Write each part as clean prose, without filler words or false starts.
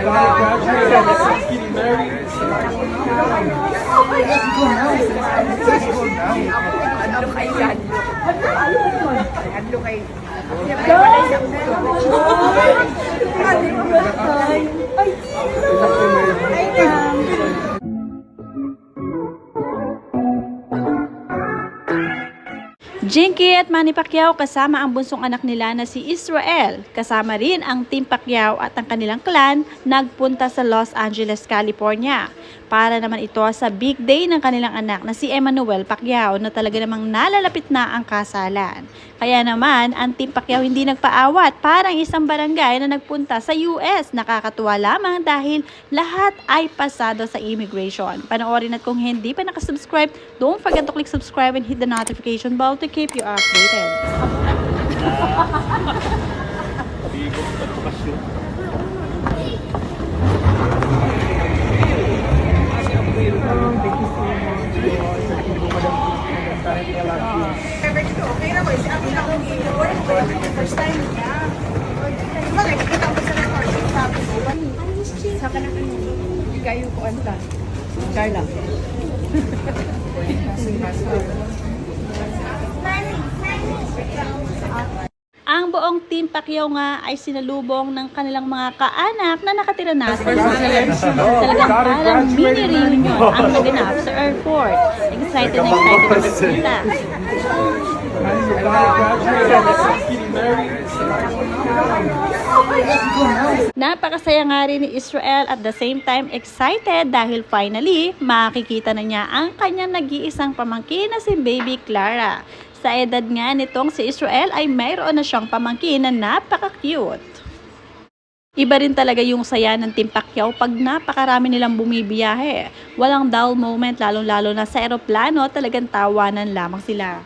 Getting married. Ano kay yan? Ano kay... Jinky at Manny Pacquiao kasama ang bunsong anak nila na si Israel. Kasama rin ang Team Pacquiao at ang kanilang clan nagpunta sa Los Angeles, California. Para naman ito sa big day ng kanilang anak na si Emmanuel Pacquiao na talaga namang nalalapit na ang kasalan. Kaya naman, ang Team Pacquiao hindi nagpaawat, parang isang barangay na nagpunta sa US. Nakakatuwa lamang dahil lahat ay pasado sa immigration. Panoorin at kung hindi pa nakasubscribe, don't forget to click subscribe and hit the notification bell to keep you updated. Okay na ko, sabi na akong first time niya. Diba, nakikita ko sa recording, sabi ko, sa ka na kayo, hindi kayo ko anta. Carla. Ang buong Team Pacquiao nga ay sinalubong ng kanilang mga kaanak na nakatira na sa US. Talagang parang mini reunion ang naganap sa airport. Excited na excited sila. Getting married. Napakasaya nga rin ni Israel at the same time excited dahil finally makikita na niya ang kanyang nag-iisang pamangkin na si Baby Clara. Sa edad nga nitong si Israel ay mayroon na siyang pamangkin na napaka-cute. Iba rin talaga yung saya ng Team Pacquiao pag napakarami nilang bumibiyahe. Walang dull moment, lalong-lalo na sa eroplano, talagang tawanan lamang sila.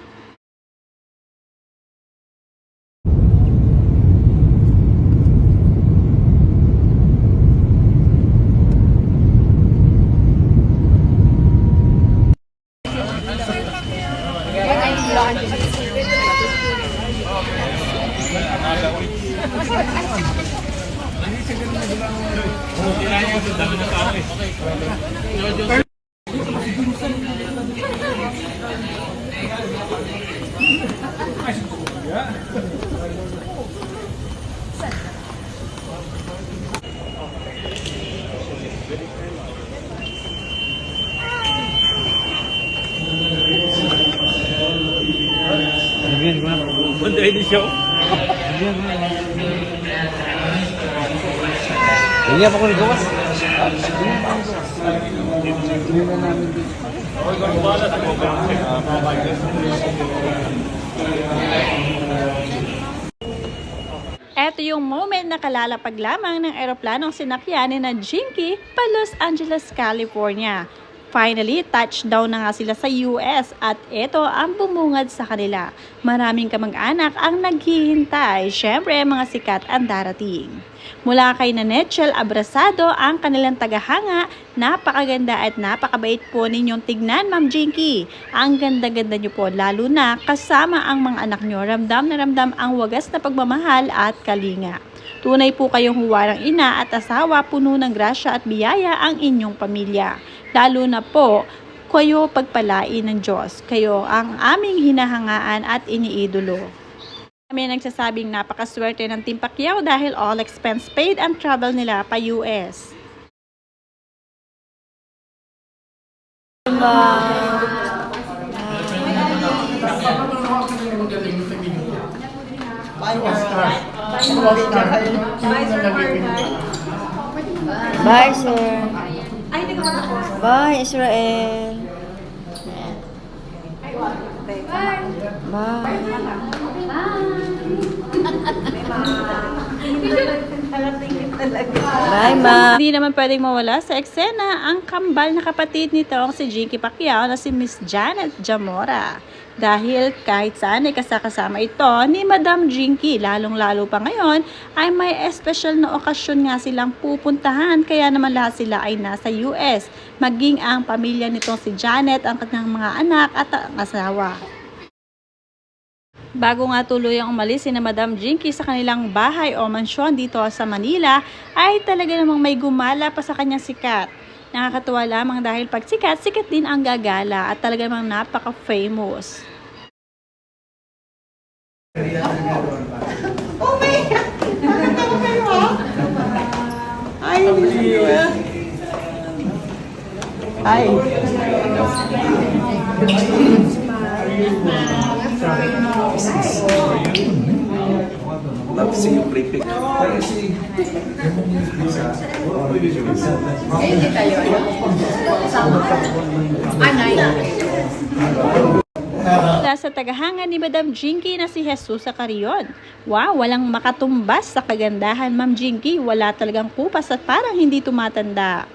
Banda ini show. Ini apa kau gawas? Ito yung moment na kalalapag lamang ng eroplanong sinakyan ni Jinky pa Los Angeles, California. Finally, touchdown na nga sila sa US at ito ang bumungad sa kanila. Maraming kamag-anak ang naghihintay, syempre mga sikat ang darating. Mula kay Nanetchel Abrasado ang kanilang tagahanga, napakaganda at napakabait po ninyong tignan, Ma'am Jinky. Ang ganda-ganda nyo po, lalo na kasama ang mga anak nyo, ramdam na ramdam ang wagas na pagmamahal at kalinga. Tunay po kayong huwarang ina at asawa, puno ng grasya at biyaya ang inyong pamilya. Lalo na po, kayo pagpalain ng Diyos. Kayo ang aming hinahangaan at iniidolo. Kami nagsasabing napakaswerte ng Team Pacquiao dahil all expense paid ang travel nila pa US. Bye, sir. Bye, Israel. Bye. Bye, ma. Hindi naman pwedeng mawala sa eksena ang kambal na kapatid nitong si Jinky Pacquiao na si Miss Janet Zamora. Dahil kahit saan ay kasakasama ito ni Madam Jinky, lalong-lalo pa ngayon ay may espesyal na okasyon nga silang pupuntahan, kaya naman lahat sila ay nasa US, maging ang pamilya nitong si Janet, ang kanyang mga anak at ang asawa. Bago nga tuluyang umalis si na Madam Jinky sa kanilang bahay o mansyon dito sa Manila, ay talaga namang may gumala pa sa kanyang sikat. Nakakatuwa lamang dahil pag sikat, sikat din ang gagala at talaga namang napaka-famous. Oh my God! Nakatawa kayo ah! Ay, Ay. Love to see you play pick. Mula sa tagahanga ni Madam Jinky na si Jesus Carrion. Wow, walang makatumbas sa kagandahan, Ma'am Jinky. Wala talagang kupas at parang hindi tumatanda.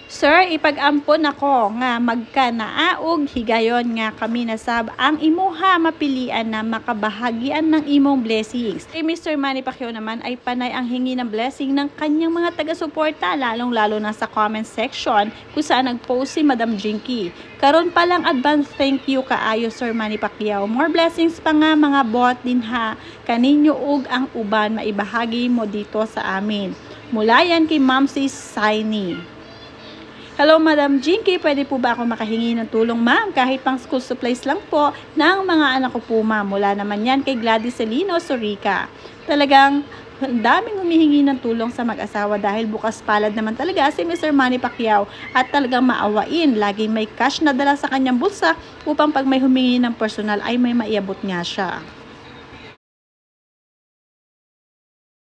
Sir, ipag-ampon ako nga magka naaog higayon nga kami nasab ang imuha mapilian na makabahagian ng imong blessings. Kay Mr. Manny Pacquiao naman ay panay ang hingi ng blessing ng kanyang mga taga-suporta, lalong-lalo na sa comment section kung saan nag-post si Madam Jinky. Karon pa lang advance thank you kaayo Sir Manny Pacquiao. More blessings pa nga mga bot din ha. Kaninyo ug ang uban maibahagi mo dito sa amin. Mula yan kay Ma'am si Saini. Hello Madam Jinky, pwede po ba ako makahingi ng tulong ma'am? Kahit pang school supplies lang po ng mga anak ko po ma'am. Mula naman yan kay Gladys Celino Sorica. Talagang daming humihingi ng tulong sa mag-asawa dahil bukas palad naman talaga si Mr. Manny Pacquiao at talagang maawain. Laging may cash na dala sa kanyang bulsa upang pag may humingi ng personal ay may maiabot nga siya.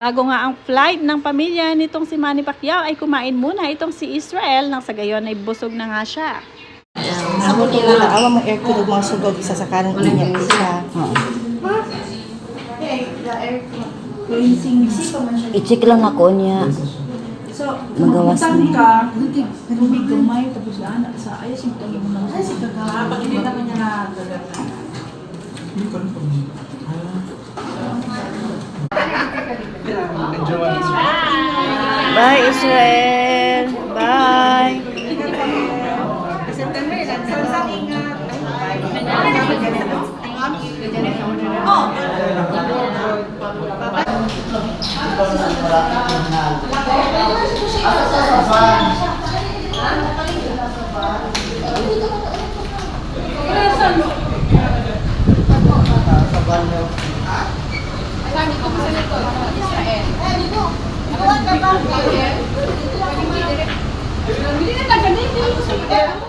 Bago nga ang flight ng pamilya nitong si Manny Pacquiao ay kumain muna itong si Israel nang sa gayon ay busog na nga siya. Sabot nila na awa mo air ko mga sugod isa sa kanan niya isa. I-check lang ako niya. Magawas na. Tubig gamay, tapos anak sa ayos yung tangin mo lang. Ay, si Kaka. Pag hindi naman niya nagagana. Bye Israel. Bye. Hindi na taga-nito.